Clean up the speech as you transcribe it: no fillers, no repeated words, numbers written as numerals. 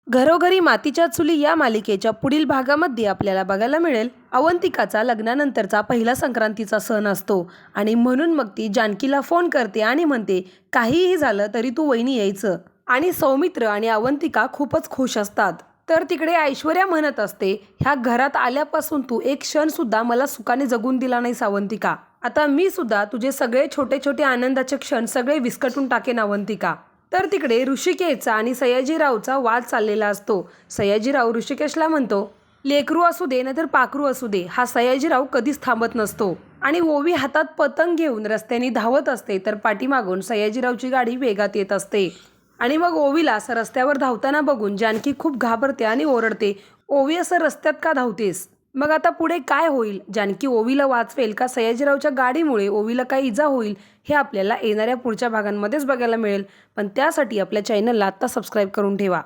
घरोघरी मातीच्या चुली या मालिकेच्या पुढील भागामध्ये आपल्याला बघायला मिळेल अवंतिकाचा लग्नानंतरचा पहिला संक्रांतीचा सण असतो आणि म्हणून मग ती जानकीला फोन करते आणि म्हणते काहीही झालं तरी तू वहिनी यायचं. आणि सौमित्र आणि अवंतिका खूपच खुश असतात. तर तिकडे ऐश्वर्या म्हणत असते ह्या घरात आल्यापासून तू एक क्षण सुद्धा मला सुखाने जगून दिला नाहीस अवंतिका. आता मी सुद्धा तुझे सगळे छोटे छोटे आनंदाचे क्षण सगळे विस्कटून टाकेन अवंतिका. तर तिकडे ऋषिकेशचा आणि सयाजीरावचा वाद चाललेला असतो. सयाजीराव ऋषिकेशला म्हणतो लेकरू असू दे नाहीतर पाखरू असू दे, हा सयाजीराव कधीच थांबत नसतो. आणि ओवी हातात पतंग घेऊन रस्त्याने धावत असते तर पाठीमागून सयाजीरावची गाडी वेगात येत असते. आणि मग ओवीला असं रस्त्यावर धावताना बघून जानकी खूप घाबरते आणि ओरडते, ओवी असं रस्त्यात का धावतेस? मग आता पुढे काय होईल? जानकी ओवीला वाचवेल का सयाजीरावच्या गाडीमुळे ओवीला काही इजा होईल? हे आपल्याला येणाऱ्या पुढच्या भागांमध्येच बघायला मिळेल. पण त्यासाठी आपल्या चॅनलला आत्ता सबस्क्राईब करून ठेवा.